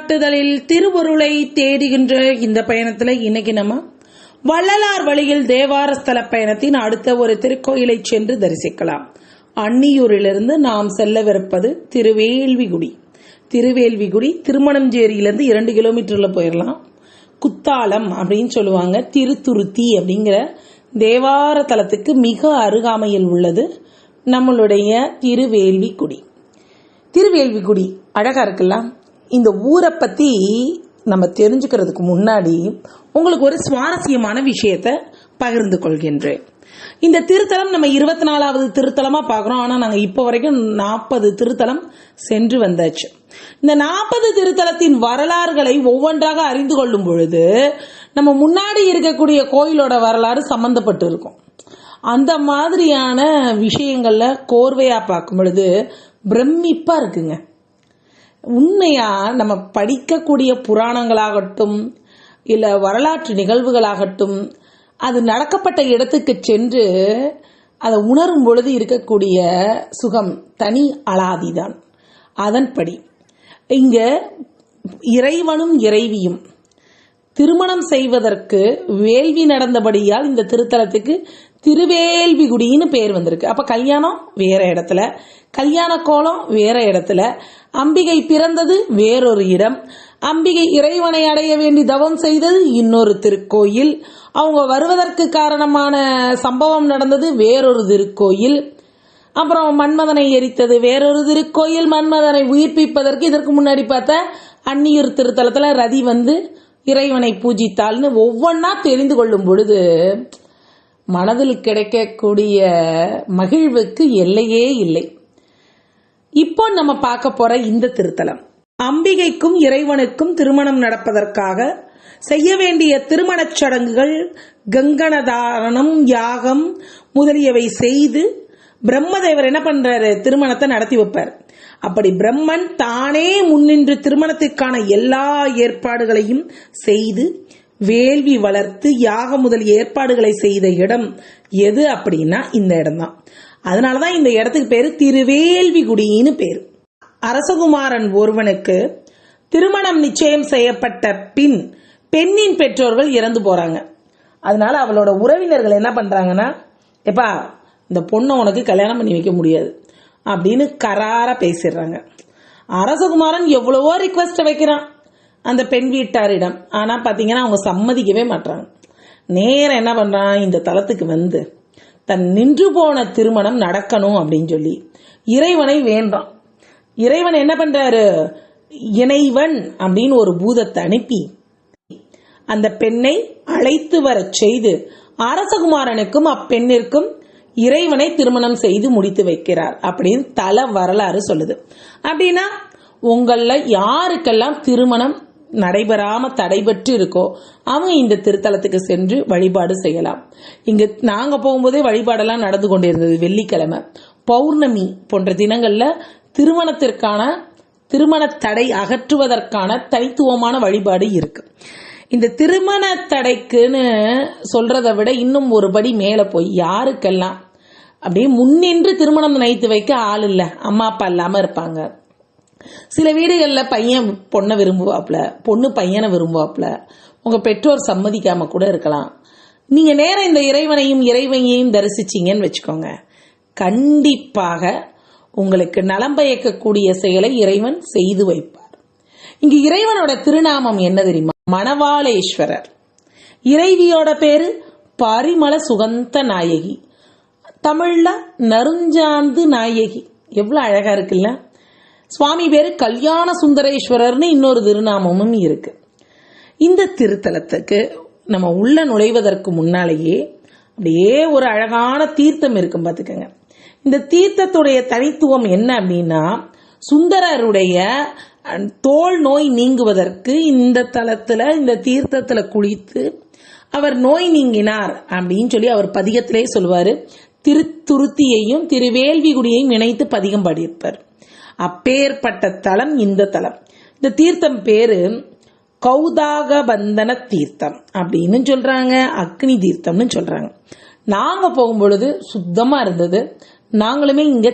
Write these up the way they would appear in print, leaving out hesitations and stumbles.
வழிகாட்டுதலில் திருவருளை தேடுகின்ற இந்த பயணத்துல இன்னைக்கு நம்ம வள்ளலார் வழியில் தேவாரஸ்தல பயணத்தின் அடுத்த ஒரு திருக்கோயிலை சென்று தரிசிக்கலாம். அன்னியூரிலிருந்து நாம் செல்லவிருப்பது திருவேல்விகுடி. திருவேல்விகுடி திருமணஞ்சேரியிலிருந்து 2 கிலோமீட்டர்ல போயிடலாம். குத்தாலம் அப்படின்னு சொல்லுவாங்க. திருத்துருத்தி அப்படிங்கிற தேவார தலத்துக்கு மிக அருகாமையில் உள்ளது நம்மளுடைய திருவேல்விகுடி. திருவேல்விகுடி அழகா இருக்குல்ல. இந்த ஊரை பத்தி நம்ம தெரிஞ்சுக்கிறதுக்கு முன்னாடி உங்களுக்கு ஒரு சுவாரஸ்யமான விஷயத்தை பகிர்ந்து கொள்கின்றேன். இந்த திருத்தலம் நம்ம 24வது திருத்தலமா பார்க்கிறோம். ஆனா நாங்க இப்ப வரைக்கும் 40 திருத்தலம் சென்று வந்தாச்சு. இந்த 40 திருத்தலத்தின் வரலாறுகளை ஒவ்வொன்றாக அறிந்து கொள்ளும் பொழுது நம்ம முன்னாடி இருக்கக்கூடிய கோயிலோட வரலாறு சம்பந்தப்பட்டு இருக்கும். அந்த மாதிரியான விஷயங்கள்ல கோர்வையா பார்க்கும் பொழுது பிரமிப்பா இருக்குங்க. உண்மையா நம்ம படிக்கக்கூடிய புராணங்களாகட்டும் இல்ல வரலாற்று நிகழ்வுகளாகட்டும் அது நடக்கப்பட்ட இடத்துக்கு சென்று அதை உணரும் பொழுது இருக்கக்கூடிய சுகம் தனி அலாதிதான். அதன்படி இங்க இறைவனும் இறைவியும் திருமணம் செய்வதற்கு வேள்வி நடந்தபடியால் இந்த திருத்தலத்துக்கு திருவேல்விகுடின்னு பேர் வந்திருக்கு. அப்ப கல்யாணம் வேற இடத்துல, கல்யாண கோலம் வேற இடத்துல, அம்பிகை பிறந்தது வேறொரு இடம், அம்பிகை இறைவனை அடைய வேண்டி தவம் செய்தது இன்னொரு திருக்கோயில், அவங்க வருவதற்கு காரணமான சம்பவம் நடந்தது வேறொரு திருக்கோயில், அப்புறம் மன்மதனை எரித்தது வேறொரு திருக்கோயில், மன்மதனை உயிர்ப்பிப்பதற்கு இதற்கு முன்னாடி பார்த்த அன்னியூர் திருத்தலத்துல ரதி வந்து இறைவனை பூஜித்தாள்னு ஒவ்வொன்னா தெரிந்து கொள்ளும் பொழுது மனதில் கிடைக்கக்கூடிய மகிழ்வுக்கு எல்லையே இல்லை. இப்போ நம்ம பார்க்க போற இந்த திருத்தலம் அம்பிகைக்கும் இறைவனுக்கும் திருமணம் நடப்பதற்காக செய்ய வேண்டிய திருமணச் சடங்குகள், கங்கணதாரணம், யாகம் முதலியவை செய்து பிரம்மதேவர் என்ன பண்றாரு, திருமணத்தை நடத்தி வைப்பார். அப்படி பிரம்மன் தானே முன்னின்று திருமணத்திற்கான எல்லா ஏற்பாடுகளையும் செய்து வேள்வி வளர்த்து யாக முதலிய ஏற்பாடுகளை செய்த இடம் எது அப்படின்னா இந்த இடம் தான். அதனாலதான் இந்த இடத்துக்கு பேரு திருவேல்விகுடின்னு பேரு. அரசகுமாரன் ஒருவனுக்கு திருமணம் நிச்சயம் செய்யப்பட்ட பின் பெண்ணின் பெற்றோர்கள் இறந்து போறாங்க. அதனால அவளோட உறவினர்கள் என்ன பண்றாங்கன்னா, எப்பா இந்த பொண்ணை உனக்கு கல்யாணம் பண்ணி வைக்க முடியாது அப்படின்னு கராரா பேசிடுறாங்க. அரசகுமாரன் எவ்வளவோ ரிக்வெஸ்ட் வைக்கிறான் அந்த பெண் வீட்டாரிடம். ஆனா பாத்தீங்கன்னா அவங்க சம்மதிக்கவே மாட்டாங்க. நேரம் என்ன பண்றான், இந்த தலத்துக்கு வந்து தன் நின்று போன திருமணம் நடக்கணும் அப்படின்னு சொல்லி இறைவனை வேண்டான். இறைவன் என்ன பண்றாரு, இணைவன் அப்படின்னு ஒரு பூதத்தை அனுப்பி அந்த பெண்ணை அழைத்து வர செய்து அரசகுமாரனுக்கும் அப்பெண்ணிற்கும் இறைவனை திருமணம் செய்து முடித்து வைக்கிறார் அப்படின்னு தல வரலாறு சொல்லுது. அப்படின்னா உங்கள யாருக்கெல்லாம் திருமணம் நடைபெறாம தடைபெற்று இருக்கோ அவங்க இந்த திருத்தலத்துக்கு சென்று வழிபாடு செய்யலாம். இங்க நாங்க போகும்போதே வழிபாடெல்லாம் நடந்து கொண்டிருந்தது. வெள்ளிக்கிழமை, பௌர்ணமி போன்ற தினங்கள்ல திருமணத்திற்கான திருமண தடை அகற்றுவதற்கான தனித்துவமான வழிபாடு இருக்கு. இந்த திருமண தடைக்குன்னு சொல்றதை விட இன்னும் ஒரு படி மேல போய் யாருக்கெல்லாம் அப்படியே முன்னின்று திருமணம் நினைத்து வைக்க ஆள் இல்ல, அம்மா அப்பா இல்லாம இருப்பாங்க. சில வீடுகள்ல பையன் பொண்ணை விரும்புவாப்ல, பொண்ணு பையனை விரும்புவாப்ல, உங்க பெற்றோர் சம்மதிக்காம கூட இருக்கலாம். நீங்க நேரம் இந்த இறைவனையும் இறைவனையும் தரிசிச்சீங்கன்னு வச்சுக்கோங்க, கண்டிப்பாக உங்களுக்கு நலம் பயக்கக்கூடிய செயலை இறைவன் செய்து வைப்பார். இங்க இறைவனோட திருநாமம் என்ன தெரியுமா, மணவாளேஸ்வரர். இறைவியோட பேரு பரிமள சுகந்த நாயகி, தமிழ்ல நறுஞ்சாந்து நாயகி. எவ்வளவு அழகா இருக்குல்ல. சுவாமி பேரு கல்யாண சுந்தரேஸ்வரர்னு இன்னொரு திருநாமமும் இருக்கு. இந்த திருத்தலத்துக்கு நம்ம உள்ள நுழைவதற்கு முன்னாலேயே அப்படியே ஒரு அழகான தீர்த்தம் இருக்கும் பாத்துக்கங்க. இந்த தீர்த்தத்துடைய தனித்துவம் என்ன அப்படின்னா, சுந்தரருடைய தோல் நோய் நீங்குவதற்கு இந்த தலத்துல இந்த தீர்த்தத்துல குளித்து அவர் நோய் நீங்கினார் அப்படின்னு சொல்லி அவர் பதிகத்திலே சொல்லுவாரு. திருத்துருத்தியையும் திருவேல்விகுடியையும் இணைத்து பதிகம் பாடியிருப்பார். அப்பேற்பட்ட தலம் இந்த தலம். இந்த தீர்த்தம் பேரு கௌதாகபந்தன தீர்த்தம் அப்படின்னு சொல்றாங்க, அக்னி தீர்த்தம்னு சொல்றாங்க. நாங்க போகும்பொழுது சுத்தமா இருந்தது. நாங்களுமே இங்க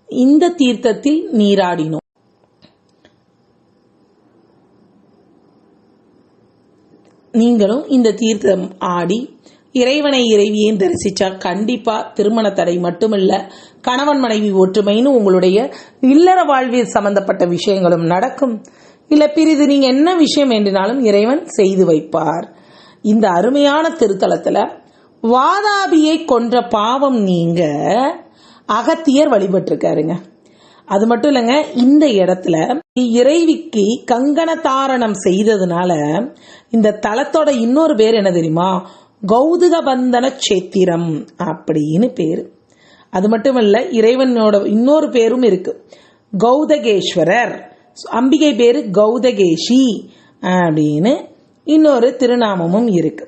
இந்த தீர்த்தத்தில் நீராடினோம். நீங்களும் இந்த தீர்த்தம் ஆடி இறைவனை இறைவியையும் தரிசிச்சா கண்டிப்பா திருமண தடை மட்டுமில்ல, கணவன் மனைவி ஒற்றுமைன்னு உங்களுடைய இல்லற வாழ்வில் சம்பந்தப்பட்ட விஷயங்களும் நடக்கும். இல்ல பிரிது நீங்க என்ன விஷயம் வேண்டினாலும் இறைவன் செய்து வைப்பார். இந்த அருமையான திருத்தலத்துல வாதாபியை கொன்ற பாவம் நீங்க அகத்தியர் வழிபட்டிருக்காருங்க. அது மட்டும் இல்லைங்க, இந்த இடத்துல இறைவிக்கு கங்கண தாரணம் செய்ததுனால இந்த தலத்தோட இன்னொரு பேர் என்ன தெரியுமா? கௌதுக பந்தன சேத்திரம் அப்படின்னு பேரு. அது மட்டும் இல்ல, இறைவனோட இன்னொரு பேரும் இருக்கு, கௌதகேஸ்வரர். அம்பிகை பேரு கௌதகேஷி அப்படின்னு இன்னொரு திருநாமமும் இருக்கு.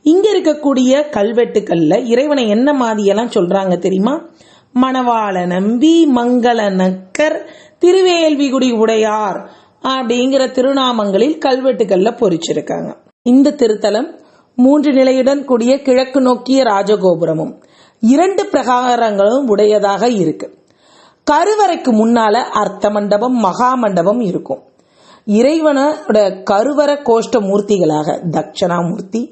இங்க இருக்கக்கூடிய கல்வெட்டுக்கள்ல இறைவனை என்ன மாதிரியெல்லாம் சொல்றாங்க தெரியுமா? மணவாள நம்பி, மங்கள நக்கர், திருவேல்விகுடி உடையார் அப்படிங்கிற திருநாமங்களில் கல்வெட்டுக்கள்ல பொறிச்சிருக்காங்க. இந்த திருத்தலம் 3 நிலையுடன் கூடிய கிழக்கு நோக்கிய ராஜகோபுரமும் 2 பிரகாரங்களும் உடையதாக இருக்கு. கருவறைக்கு முன்னால அர்த்த மண்டபம், மகா மண்டபம் இருக்கும். இறைவனோட கருவர கோஷ்ட மூர்த்திகளாக தட்சணாமூர்த்தி,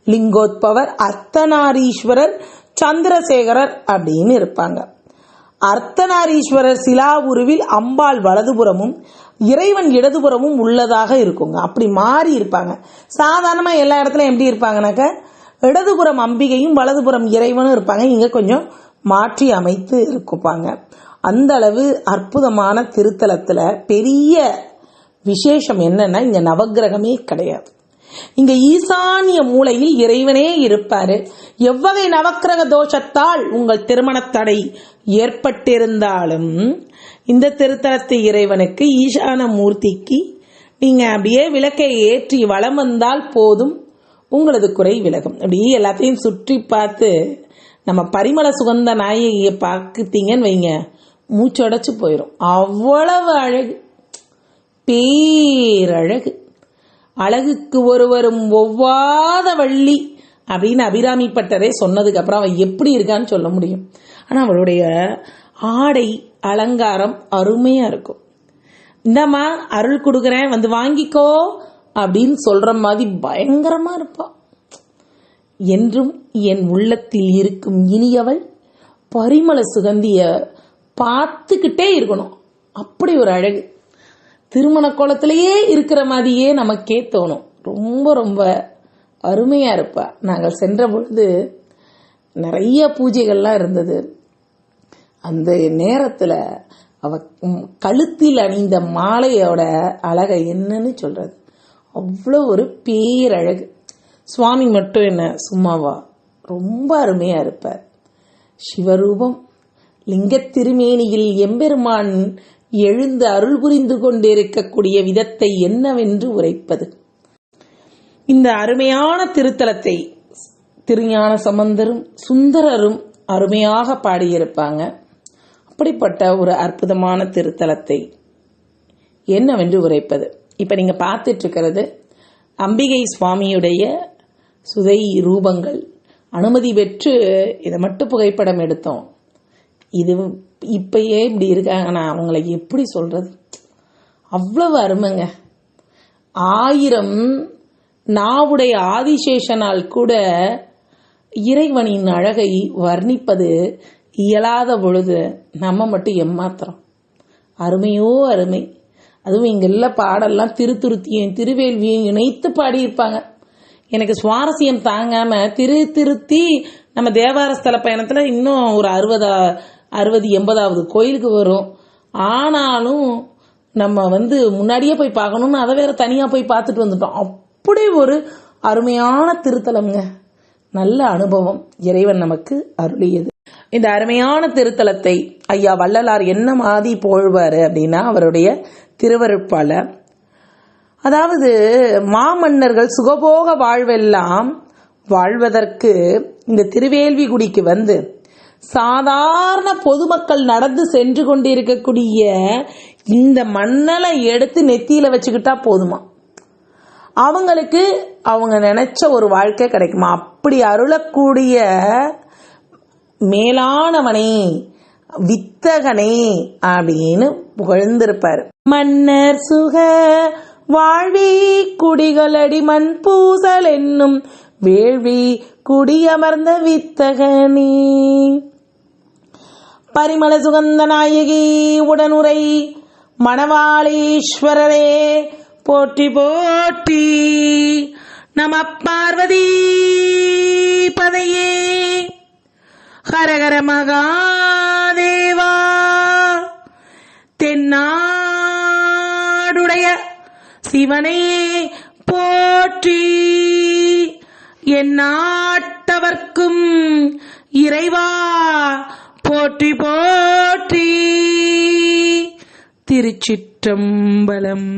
லிங்கோத்பவர், அர்த்தநாரீஸ்வரர், சந்திரசேகரர் அப்படின்னு இருப்பாங்க. அர்த்தநாரீஸ்வரர் சிலா உருவில் அம்பாள் வலதுபுறமும் இறைவன் இடதுபுறமும் உள்ளதாக இருக்குங்க. அப்படி மாறி இருப்பாங்க. சாதாரணமா எல்லா இடத்துலயும் எப்படி இருப்பாங்கனாக்க இடதுபுறம் அம்பிகையும் வலதுபுறம் இறைவனும் இருப்பாங்க. இங்க கொஞ்சம் மாற்றி அமைத்து இருக்குப்பாங்க. அந்த அளவு அற்புதமான திருத்தலத்துல பெரிய விசேஷம் என்னன்னா, இங்க நவக்கிரகமே கிடையாது. இங்க ஈசானிய மூலையில் இறைவனே இருப்பாரு. எவ்வகை நவக்கிரக தோஷத்தால் உங்கள் திருமண தடை ஏற்பட்டிருந்தாலும் இந்த திருத்தலத்து இறைவனுக்கு, ஈசான மூர்த்திக்கு நீங்க அப்படியே விளக்கை ஏற்றி வலம் வந்தால் போதும், உங்களது குறை விலகும். அப்படியே எல்லாத்தையும் சுற்றி பார்த்து நம்ம பரிமள சுகந்த நாயகியை பார்த்துட்டீங்கன்னு வைங்க, மூச்சடைச்சு போயிடும். அவ்வளவு அழகு, பேரழகு. அழகுக்கு ஒருவரும் ஒவ்வாத வள்ளி அப்படின்னு அபிராமி பட்டரே சொன்னதுக்கு அப்புறம் அவன் எப்படி இருக்கான்னு சொல்ல முடியும்? ஆனா அவளுடைய ஆடை அலங்காரம் அருமையா இருக்கும். இந்தம்மா அருள் கொடுக்குறேன் வந்து வாங்கிக்கோ அப்படின்னு சொல்ற மாதிரி பயங்கரமா இருப்பா. என்றும் என் உள்ளத்தில் இருக்கும் இனியவள் பரிமள சுகந்திய பார்த்துக்கிட்டே இருக்கணும். அப்படி ஒரு அழகு. திருமண கோலத்திலேயே இருக்கிற மாதிரியே நமக்கே தோணும். ரொம்ப ரொம்ப அருமையா இருப்பா. நாங்கள் சென்ற பொழுது நிறைய பூஜைகள்லாம் இருந்தது. அந்த நேரத்துல அவ கழுத்தில் அணிந்த மாலையோட அழகை என்னன்னு சொல்றது, அவ்வளோ ஒரு பேரழகு. சுவாமி மட்டும் என்ன சும்மாவா, ரொம்ப அருமையா இருப்பார். சிவரூபம் லிங்க திருமேனியில் எம்பெருமான் எழுந்து அருள் புரிந்து கொண்டிருக்கக்கூடிய விதத்தை என்னவென்று உரைப்பது. இந்த அருமையான திருத்தலத்தை திருஞான சம்பந்தரும் சுந்தரரும் அருமையாக பாடியிருப்பாங்க. அப்படிப்பட்ட ஒரு அற்புதமான திருத்தலத்தை என்னவென்று உரைப்பது. இப்ப நீங்க பார்த்துட்டு இருக்கிறது அம்பிகை சுவாமியுடைய சுதை ரூபங்கள். அனுமதி பெற்று இதை மட்டும் புகைப்படம் எடுத்தோம். இது இப்பயே இப்படி இருக்காங்கன்னா அவங்களை எப்படி சொல்றது? அவ்வளவு அருமைங்க. 1000 நாவுடைய ஆதிசேஷனால் கூட இறைவனின் அழகை வர்ணிப்பது இயலாத பொழுது நம்ம மட்டும் எம்மாத்திரம். அருமையோ அருமை. அதுவும் இங்குள்ள பாடெல்லாம் திருத்துருத்தியும் திருவேல்வியும் இணைத்து பாடியிருப்பாங்க. எனக்கு சுவாரஸ்யம் தாங்காம திருத்தி நம்ம தேவாரஸ்தல பயணத்துல இன்னும் ஒரு 60-80வது கோயிலுக்கு வரும். ஆனாலும் நம்ம முன்னாடியே போய் பார்க்கணும்னு அதை வேற தனியா போய் பார்த்துட்டு வந்துட்டோம். அப்படி ஒரு அருமையான திருத்தலம்ங்க. நல்ல அனுபவம் இறைவன் நமக்கு அருளியது. இந்த அருமையான திருத்தலத்தை ஐயா வள்ளலார் என்ன மாதிரி போழ்வாரு அப்படின்னா, அவருடைய திருவருட்பால, அதாவது மாமன்னர்கள் சுகபோக வாழ்வெல்லாம் வாழ்வதற்கு இந்த திருவேல்விகுடிக்கு சாதாரண பொதுமக்கள் நடந்து சென்று கொண்டிருக்கக்கூடிய இந்த மண்ணலை எடுத்து நெத்தியில வச்சுக்கிட்டா போதுமா, அவங்களுக்கு அவங்க நினைச்ச ஒரு வாழ்க்கை கிடைக்குமா. அப்படி அருளக்கூடிய மேலானவனே, வித்தகனே அப்படின்னு புகழ்ந்திருப்பாரு. மன்னர் சுக வாழ்வி குடிகளடி மண் பூசல் என்னும் வேள்வி குடியமர்ந்த வித்தகனே. பரிமள சுகந்த நாயகி உடனுரை மணவாளீஸ்வரரே போற்றி போற்றி. நம பார்வதி பதையே. ஹரஹர மகாதேவா. தென்னாடுடைய சிவனே போற்றி. என் நாட்டவர்க்கும் இறைவா போற்றி போற்றி. திருச்சிற்றம்பலம்.